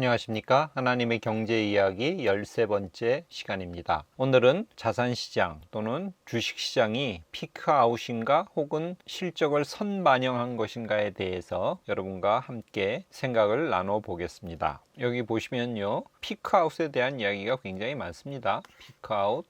안녕하십니까? 하나님의 경제 이야기 13번째 시간입니다. 오늘은 자산시장 또는 주식시장이 피크아웃인가 혹은 실적을 선반영한 것인가에 대해서 여러분과 함께 생각을 나눠 보겠습니다. 여기 보시면요, 피크아웃에 대한 이야기가 굉장히 많습니다. 피크아웃,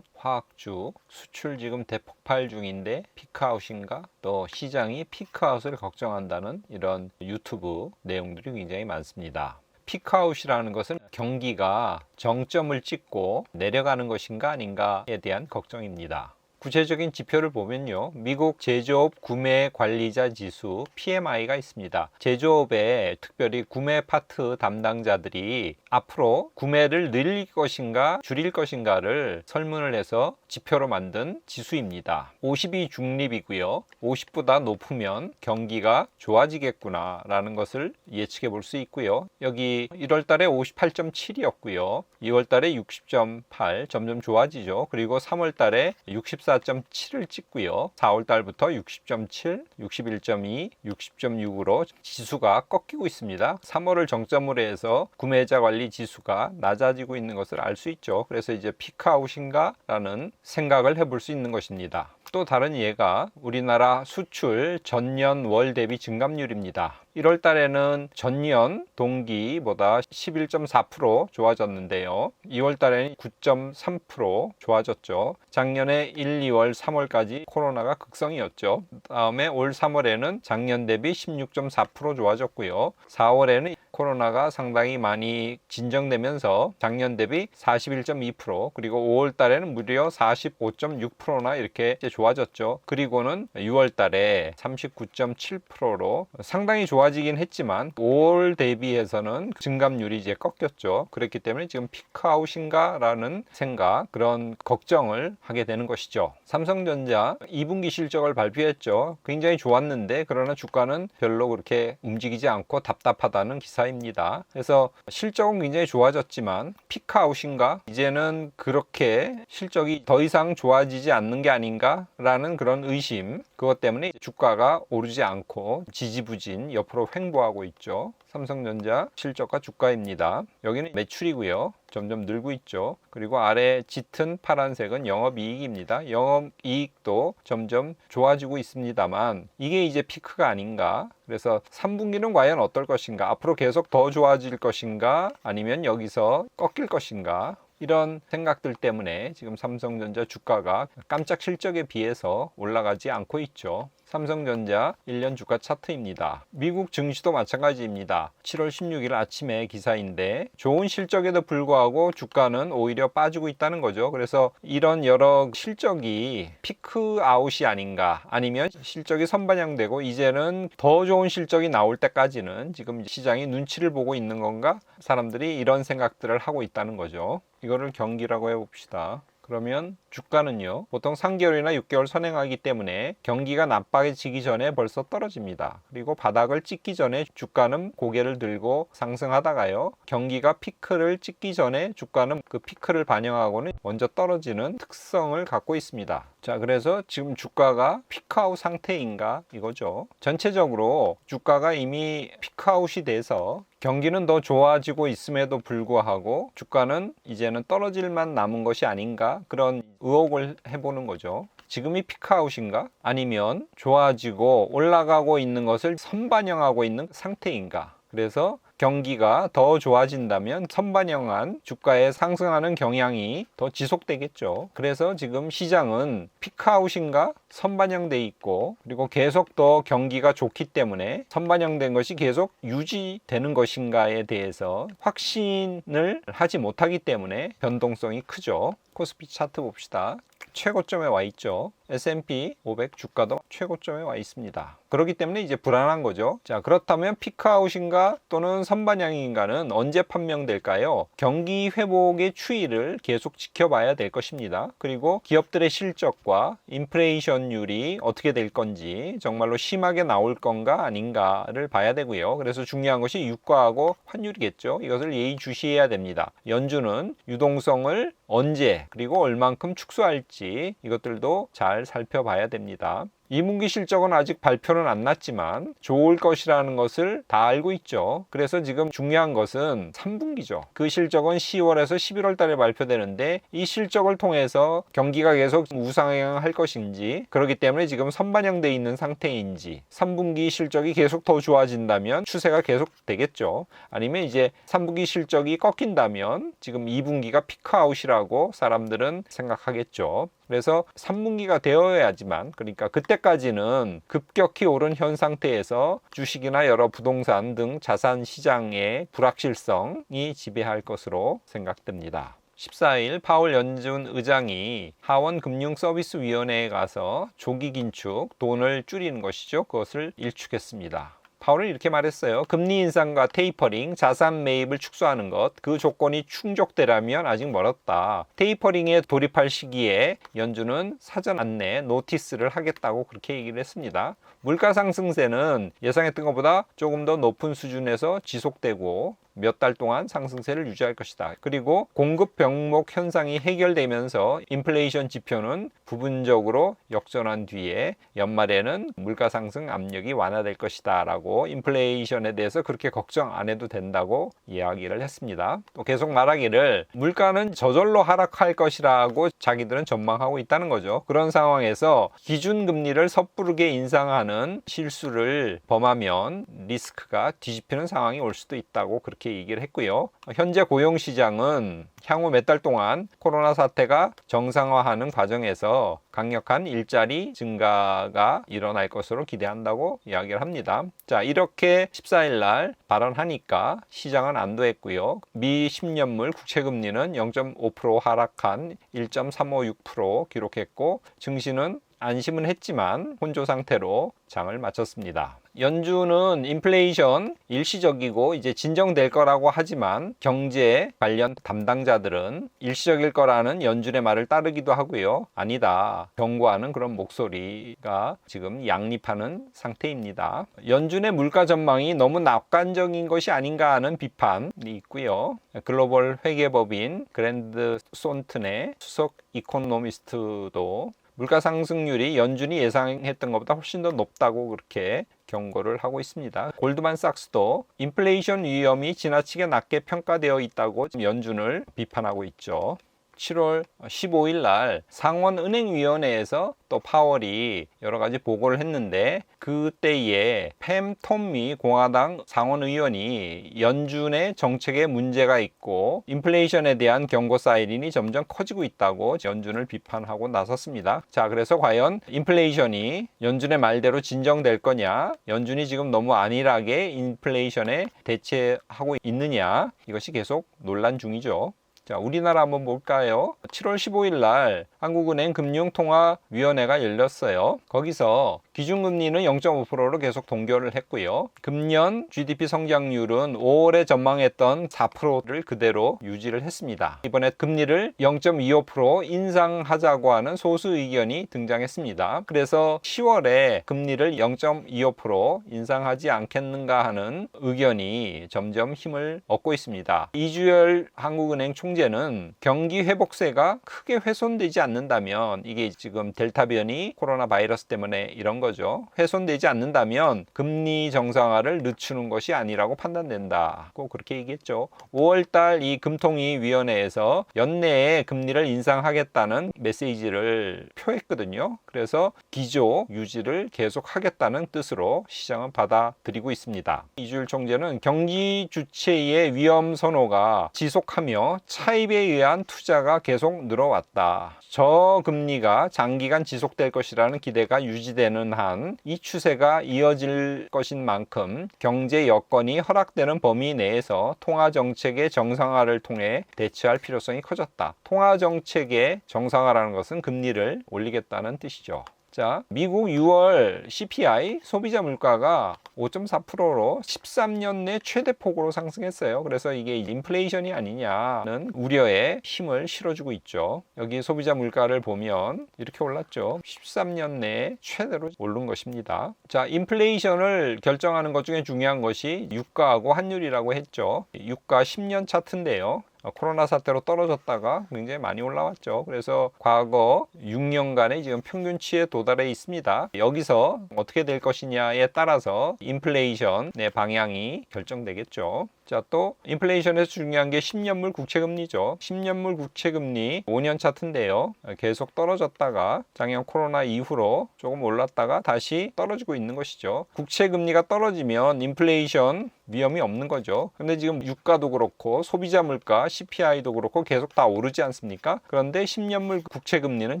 화학주, 수출 지금 대폭발 중인데 피크아웃인가? 또 시장이 피크아웃을 걱정한다는 이런 유튜브 내용들이 굉장히 많습니다. 피크아웃이라는 것은 경기가 정점을 찍고 내려가는 것인가 아닌가에 대한 걱정입니다. 구체적인 지표를 보면요, 미국 제조업 구매 관리자 지수 PMI가 있습니다. 제조업의 특별히 구매 파트 담당자들이 앞으로 구매를 늘릴 것인가 줄일 것인가를 설문을 해서 지표로 만든 지수입니다. 50이 중립이고요, 50보다 높으면 경기가 좋아지겠구나 라는 것을 예측해 볼 수 있고요. 여기 1월 달에 58.7이었고요 2월 달에 60.8, 점점 좋아지죠. 그리고 3월 달에 64.7을 찍고요 4월 달부터 60.7, 61.2, 60.6으로 지수가 꺾이고 있습니다. 3월을 정점으로 해서 구매자 관리 지수가 낮아지고 있는 것을 알 수 있죠. 그래서 이제 피크아웃인가 라는 생각을 해볼 수 있는 것입니다. 또 다른 예가 우리나라 수출 전년 월 대비 증감률입니다. 1월 달에는 전년 동기보다 11.4% 좋아졌는데요. 2월 달에는 9.3% 좋아졌죠. 작년에 1, 2월, 3월까지 코로나가 극성이었죠. 다음에 올 3월에는 작년 대비 16.4% 좋아졌고요. 4월에는 코로나가 상당히 많이 진정되면서 작년 대비 41.2%, 그리고 5월 달에는 무려 45.6%나 이렇게 좋아졌죠. 그리고는 6월 달에 39.7%로 상당히 좋아지긴 했지만 5월 대비해서는 증감률이 이제 꺾였죠. 그렇기 때문에 지금 피크아웃인가 라는 생각, 그런 걱정을 하게 되는 것이죠. 삼성전자 2분기 실적을 발표했죠. 굉장히 좋았는데 그러나 주가는 별로 그렇게 움직이지 않고 답답하다는 기사입니다. 그래서 실적은 굉장히 좋아졌지만 피크아웃인가? 이제는 그렇게 실적이 더 이상 좋아지지 않는 게 아닌가? 라는 그런 의심, 그것 때문에 주가가 오르지 않고 지지부진 옆으로 횡보하고 있죠. 삼성전자 실적과 주가입니다. 여기는 매출이고요, 점점 늘고 있죠. 그리고 아래 짙은 파란색은 영업이익입니다. 영업이익도 점점 좋아지고 있습니다만 이게 이제 피크가 아닌가. 그래서 3분기는 과연 어떨 것인가, 앞으로 계속 더 좋아질 것인가 아니면 여기서 꺾일 것인가, 이런 생각들 때문에 지금 삼성전자 주가가 깜짝 실적에 비해서 올라가지 않고 있죠. 삼성전자 1년 주가 차트입니다. 미국 증시도 마찬가지입니다. 7월 16일 아침에 기사인데 좋은 실적에도 불구하고 주가는 오히려 빠지고 있다는 거죠. 그래서 이런 여러 실적이 피크아웃이 아닌가, 아니면 실적이 선반영되고 이제는 더 좋은 실적이 나올 때까지는 지금 시장이 눈치를 보고 있는 건가, 사람들이 이런 생각들을 하고 있다는 거죠. 이거를 경기라고 해봅시다. 그러면 주가는요, 보통 3개월이나 6개월 선행하기 때문에 경기가 나빠지기 전에 벌써 떨어집니다. 그리고 바닥을 찍기 전에 주가는 고개를 들고 상승하다가요, 경기가 피크를 찍기 전에 주가는 그 피크를 반영하고는 먼저 떨어지는 특성을 갖고 있습니다. 자, 그래서 지금 주가가 피크아웃 상태인가 이거죠. 전체적으로 주가가 이미 피크아웃이 돼서 경기는 더 좋아지고 있음에도 불구하고 주가는 이제는 떨어질만 남은 것이 아닌가, 그런 의혹을 해보는 거죠. 지금이 피크아웃인가? 아니면 좋아지고 올라가고 있는 것을 선반영하고 있는 상태인가? 그래서 경기가 더 좋아진다면 선반영한 주가의 상승하는 경향이 더 지속되겠죠. 그래서 지금 시장은 피크아웃인가? 선반영돼 있고, 그리고 계속 더 경기가 좋기 때문에 선반영된 것이 계속 유지되는 것인가에 대해서 확신을 하지 못하기 때문에 변동성이 크죠. 코스피 차트 봅시다. 최고점에 와 있죠. S&P 500 주가도 최고점에 와 있습니다. 그렇기 때문에 이제 불안한 거죠. 자, 그렇다면 피크아웃인가 또는 선반영인가는 언제 판명될까요? 경기 회복의 추이를 계속 지켜봐야 될 것입니다. 그리고 기업들의 실적과 인플레이션율이 어떻게 될 건지, 정말로 심하게 나올 건가 아닌가를 봐야 되고요. 그래서 중요한 것이 유가하고 환율이겠죠. 이것을 예의주시해야 됩니다. 연준은 유동성을 언제 그리고 얼만큼 축소할지 이것들도 잘 살펴봐야 됩니다. 2분기 실적은 아직 발표는 안 났지만 좋을 것이라는 것을 다 알고 있죠. 그래서 지금 중요한 것은 3분기죠. 그 실적은 10월에서 11월 달에 발표되는데 이 실적을 통해서 경기가 계속 우상향할 것인지, 그렇기 때문에 지금 선반영되어 있는 상태인지, 3분기 실적이 계속 더 좋아진다면 추세가 계속 되겠죠. 아니면 이제 3분기 실적이 꺾인다면 지금 2분기가 피크아웃이라고 사람들은 생각하겠죠. 그래서 3분기가 되어야지만, 그러니까 그때까지는 급격히 오른 현 상태에서 주식이나 여러 부동산 등 자산 시장의 불확실성이 지배할 것으로 생각됩니다. 14일 파월 연준 의장이 하원금융서비스위원회에 가서 조기 긴축, 돈을 줄이는 것이죠. 그것을 일축했습니다. 파월은 이렇게 말했어요. 금리 인상과 테이퍼링, 자산 매입을 축소하는 것, 그 조건이 충족되려면 아직 멀었다. 테이퍼링에 돌입할 시기에 연준은 사전 안내, 노티스를 하겠다고 그렇게 얘기를 했습니다. 물가 상승세는 예상했던 것보다 조금 더 높은 수준에서 지속되고 몇 달 동안 상승세를 유지할 것이다. 그리고 공급 병목 현상이 해결되면서 인플레이션 지표는 부분적으로 역전한 뒤에 연말에는 물가 상승 압력이 완화될 것이다 라고 인플레이션에 대해서 그렇게 걱정 안 해도 된다고 이야기를 했습니다. 또 계속 말하기를 물가는 저절로 하락할 것이라고 자기들은 전망하고 있다는 거죠. 그런 상황에서 기준금리를 섣부르게 인상하는 실수를 범하면 리스크가 뒤집히는 상황이 올 수도 있다고 그렇게 얘기를 했고요. 현재 고용시장은 향후 몇 달 동안 코로나 사태가 정상화하는 과정에서 강력한 일자리 증가가 일어날 것으로 기대한다고 이야기를 합니다. 자, 이렇게 14일 날 발언하니까 시장은 안도했고요. 미 10년물 국채금리는 0.5% 하락한 1.356% 기록했고, 증시는 안심은 했지만 혼조 상태로 장을 마쳤습니다. 연준은 인플레이션 일시적이고 이제 진정될 거라고 하지만 경제 관련 담당자들은 일시적일 거라는 연준의 말을 따르기도 하고요. 아니다, 경고하는 그런 목소리가 지금 양립하는 상태입니다. 연준의 물가 전망이 너무 낙관적인 것이 아닌가 하는 비판이 있고요. 글로벌 회계법인 그랜드 손튼의 수석 이코노미스트도 물가 상승률이 연준이 예상했던 것보다 훨씬 더 높다고 그렇게 경고를 하고 있습니다. 골드만삭스도 인플레이션 위험이 지나치게 낮게 평가되어 있다고 연준을 비판하고 있죠. 7월 15일 날 상원은행위원회에서 또 파월이 여러 가지 보고를 했는데, 그때에 팸 톰미 공화당 상원의원이 연준의 정책에 문제가 있고 인플레이션에 대한 경고 사이렌이 점점 커지고 있다고 연준을 비판하고 나섰습니다. 자, 그래서 과연 인플레이션이 연준의 말대로 진정될 거냐, 연준이 지금 너무 안일하게 인플레이션에 대처하고 있느냐, 이것이 계속 논란 중이죠. 자, 우리나라 한번 볼까요? 7월 15일 날 한국은행 금융통화위원회가 열렸어요. 거기서 기준금리는 0.5%로 계속 동결을 했고요. 금년 GDP 성장률은 5월에 전망했던 4%를 그대로 유지를 했습니다. 이번에 금리를 0.25% 인상하자고 하는 소수 의견이 등장했습니다. 그래서 10월에 금리를 0.25% 인상하지 않겠는가 하는 의견이 점점 힘을 얻고 있습니다. 이주열 한국은행 총재는 경기 회복세가 크게 훼손되지 않는다면, 이게 지금 델타 변이 코로나 바이러스 때문에 이런 거죠. 훼손되지 않는다면 금리 정상화를 늦추는 것이 아니라고 판단된다고 그렇게 얘기했죠. 5월달 이 금통위위원회에서 연내에 금리를 인상하겠다는 메시지를 표했거든요. 그래서 기조 유지를 계속하겠다는 뜻으로 시장은 받아들이고 있습니다. 이주일 총재는 경기 주체의 위험 선호가 지속하며 차입에 의한 투자가 계속 늘어왔다. 저금리가 장기간 지속될 것이라는 기대가 유지되는 한 이 추세가 이어질 것인 만큼 경제 여건이 허락되는 범위 내에서 통화정책의 정상화를 통해 대처할 필요성이 커졌다. 통화정책의 정상화라는 것은 금리를 올리겠다는 뜻이죠. 자, 미국 6월 CPI 소비자 물가가 5.4%로 13년 내 최대 폭으로 상승했어요. 그래서 이게 인플레이션이 아니냐는 우려에 힘을 실어주고 있죠. 여기 소비자 물가를 보면 이렇게 올랐죠. 13년 내 최대로 오른 것입니다. 자, 인플레이션을 결정하는 것 중에 중요한 것이 유가하고 환율이라고 했죠. 유가 10년 차트인데요. 코로나 사태로 떨어졌다가 굉장히 많이 올라왔죠. 그래서 과거 6년간의 지금 평균치에 도달해 있습니다. 여기서 어떻게 될 것이냐에 따라서 인플레이션의 방향이 결정되겠죠. 자, 또 인플레이션에서 중요한 게 10년물 국채금리죠. 10년물 국채금리 5년 차트인데요. 계속 떨어졌다가 작년 코로나 이후로 조금 올랐다가 다시 떨어지고 있는 것이죠. 국채금리가 떨어지면 인플레이션 위험이 없는 거죠. 근데 지금 유가도 그렇고 소비자 물가, CPI도 그렇고 계속 다 오르지 않습니까? 그런데 10년물 국채금리는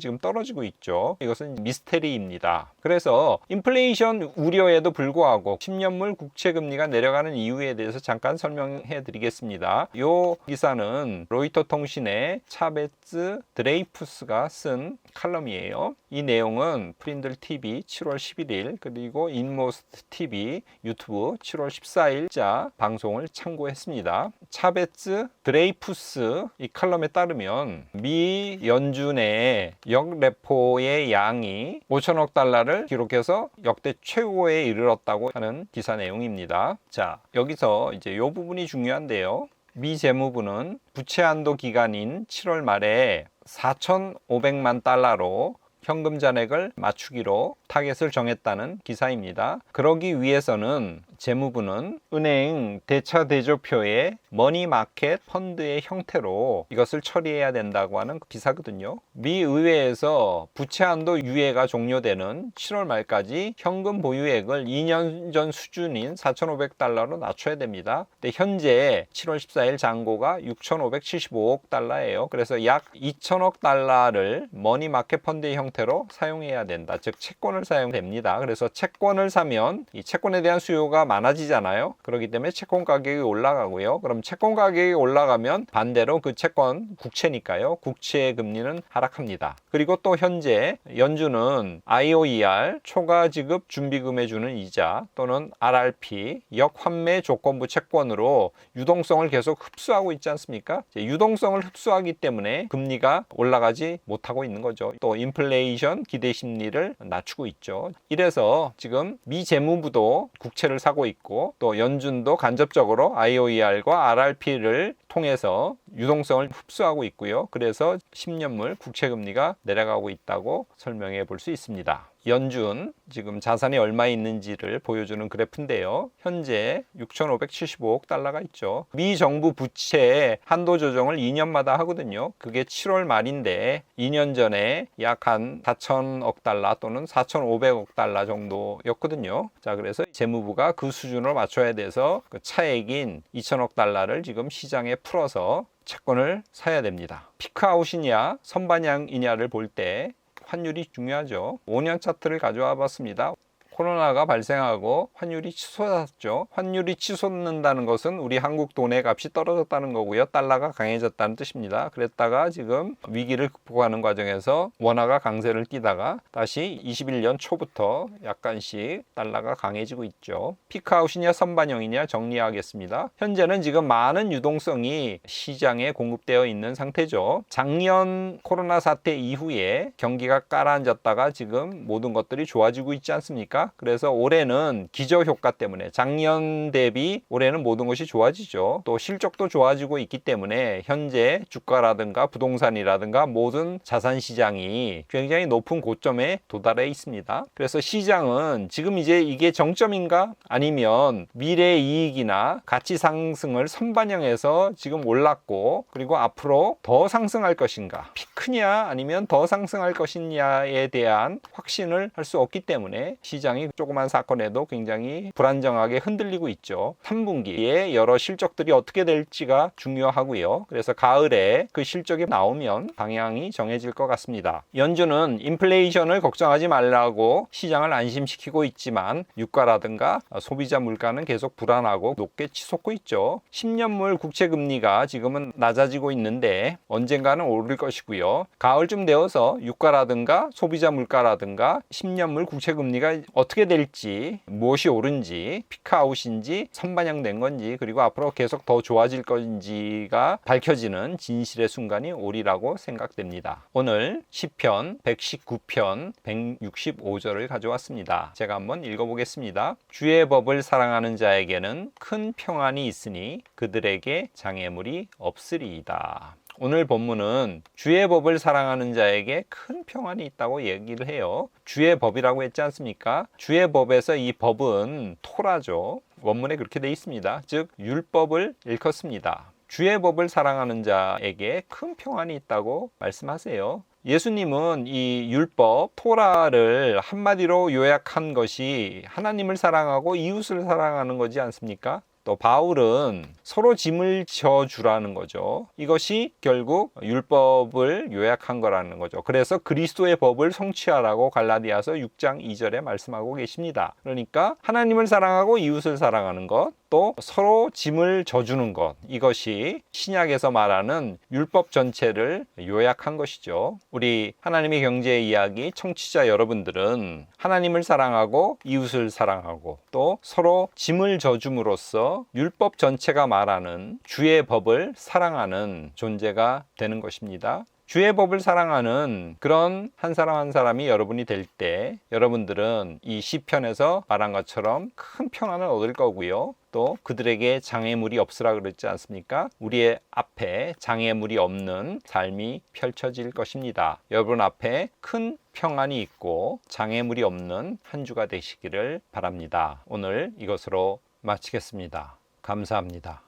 지금 떨어지고 있죠. 이것은 미스테리입니다. 그래서 인플레이션 우려에도 불구하고 10년물 국채금리가 내려가는 이유에 대해서 잠깐 설명해 드리겠습니다. 이 기사는 로이터 통신의 차베츠 드레이푸스가 쓴 칼럼이에요. 이 내용은 프린들 TV 7월 11일 그리고 인모스트 TV 유튜브 7월 14일자 방송을 참고했습니다. 차베츠 드레이푸스 이 칼럼에 따르면 미 연준의 역레포의 양이 5천억 달러를 기록해서 역대 최고에 이르렀다고 하는 기사 내용입니다. 자, 여기서 이제 이 부분이 중요한데요. 미 재무부는 부채 한도 기간인 7월 말에 4,500만 달러로 현금 잔액을 맞추기로 타겟을 정했다는 기사입니다. 그러기 위해서는 재무부는 은행 대차대조표의 머니마켓 펀드의 형태로 이것을 처리해야 된다고 하는 기사거든요. 미 의회에서 부채 한도 유예가 종료되는 7월 말까지 현금 보유액을 2년 전 수준인 4,500달러로 낮춰야 됩니다. 근데 현재 7월 14일 잔고가 6,575억 달러예요. 그래서 약 2천억 달러를 머니마켓 펀드의 형태로 사용해야 된다. 즉 채권을 사용됩니다. 그래서 채권을 사면 이 채권에 대한 수요가 많아지잖아요. 그렇기 때문에 채권 가격이 올라가고요. 그럼 채권 가격이 올라가면 반대로 그 채권 국채니까요. 국채 금리는 하락합니다. 그리고 또 현재 연준은 IOER 초과 지급 준비금에 주는 이자 또는 RRP 역환매 조건부 채권으로 유동성을 계속 흡수하고 있지 않습니까? 유동성을 흡수하기 때문에 금리가 올라가지 못하고 있는 거죠. 또 인플레이션 기대 심리를 낮추고 있죠. 이래서 지금 미 재무부도 국채를 사고 있고 또 연준도 간접적으로 IOER과 RRP를 통해서 유동성을 흡수하고 있고요. 그래서 10년물 국채금리가 내려가고 있다고 설명해 볼 수 있습니다. 연준 지금 자산이 얼마 있는지를 보여주는 그래프인데요. 현재 6,575억 달러가 있죠. 미 정부 부채 한도 조정을 2년마다 하거든요. 그게 7월 말인데 2년 전에 약 한 4천억 달러 또는 4,500억 달러 정도였거든요. 자, 그래서 재무부가 그 수준으로 맞춰야 돼서 그 차액인 2천억 달러를 지금 시장에 풀어서 채권을 사야 됩니다. 피크아웃이냐 선반영이냐를 볼 때 환율이 중요하죠. 5년 차트를 가져와 봤습니다. 코로나가 발생하고 환율이 치솟았죠. 환율이 치솟는다는 것은 우리 한국 돈의 값이 떨어졌다는 거고요. 달러가 강해졌다는 뜻입니다. 그랬다가 지금 위기를 극복하는 과정에서 원화가 강세를 띠다가 다시 21년 초부터 약간씩 달러가 강해지고 있죠. 피크아웃이냐 선반영이냐 정리하겠습니다. 현재는 지금 많은 유동성이 시장에 공급되어 있는 상태죠. 작년 코로나 사태 이후에 경기가 가라앉았다가 지금 모든 것들이 좋아지고 있지 않습니까? 그래서 올해는 기저효과 때문에 작년 대비 올해는 모든 것이 좋아지죠. 또 실적도 좋아지고 있기 때문에 현재 주가라든가 부동산이라든가 모든 자산 시장이 굉장히 높은 고점에 도달해 있습니다. 그래서 시장은 지금 이제 이게 정점인가 아니면 미래 이익이나 가치 상승을 선반영해서 지금 올랐고 그리고 앞으로 더 상승할 것인가 피크냐 아니면 더 상승할 것이냐에 대한 확신을 할 수 없기 때문에 시장이 조그만 사건에도 굉장히 불안정하게 흔들리고 있죠. 3분기에 여러 실적들이 어떻게 될지가 중요하고요. 그래서 가을에 그 실적이 나오면 방향이 정해질 것 같습니다. 연준은 인플레이션을 걱정하지 말라고 시장을 안심시키고 있지만 유가라든가 소비자 물가는 계속 불안하고 높게 치솟고 있죠. 10년물 국채 금리가 지금은 낮아지고 있는데 언젠가는 오를 것이고요. 가을쯤 되어서 유가라든가 소비자 물가라든가 10년물 국채 금리가 어떻게 될지, 무엇이 옳은지, 피크아웃인지 선반영된 건지, 그리고 앞으로 계속 더 좋아질 건지가 밝혀지는 진실의 순간이 오리라고 생각됩니다. 오늘 시편 119편 165절을 가져왔습니다. 제가 한번 읽어보겠습니다. 주의 법을 사랑하는 자에게는 큰 평안이 있으니 그들에게 장애물이 없으리이다. 오늘 본문은 주의 법을 사랑하는 자에게 큰 평안이 있다고 얘기를 해요. 주의 법이라고 했지 않습니까? 주의 법에서 이 법은 토라죠. 원문에 그렇게 돼 있습니다. 즉 율법을 일컫습니다. 주의 법을 사랑하는 자에게 큰 평안이 있다고 말씀하세요. 예수님은 이 율법, 토라를 한마디로 요약한 것이 하나님을 사랑하고 이웃을 사랑하는 거지 않습니까? 또 바울은 서로 짐을 져주라는 거죠. 이것이 결국 율법을 요약한 거라는 거죠. 그래서 그리스도의 법을 성취하라고 갈라디아서 6장 2절에 말씀하고 계십니다. 그러니까 하나님을 사랑하고 이웃을 사랑하는 것, 또 서로 짐을 져주는 것, 이것이 신약에서 말하는 율법 전체를 요약한 것이죠. 우리 하나님의 경제 이야기 청취자 여러분들은 하나님을 사랑하고 이웃을 사랑하고 또 서로 짐을 져줌으로써 율법 전체가 말하는 주의 법을 사랑하는 존재가 되는 것입니다. 주의 법을 사랑하는 그런 한 사람 한 사람이 여러분이 될 때 여러분들은 이 시편에서 말한 것처럼 큰 평안을 얻을 거고요. 또 그들에게 장애물이 없으라 그랬지 않습니까? 우리의 앞에 장애물이 없는 삶이 펼쳐질 것입니다. 여러분 앞에 큰 평안이 있고 장애물이 없는 한 주가 되시기를 바랍니다. 오늘 이것으로 마치겠습니다. 감사합니다.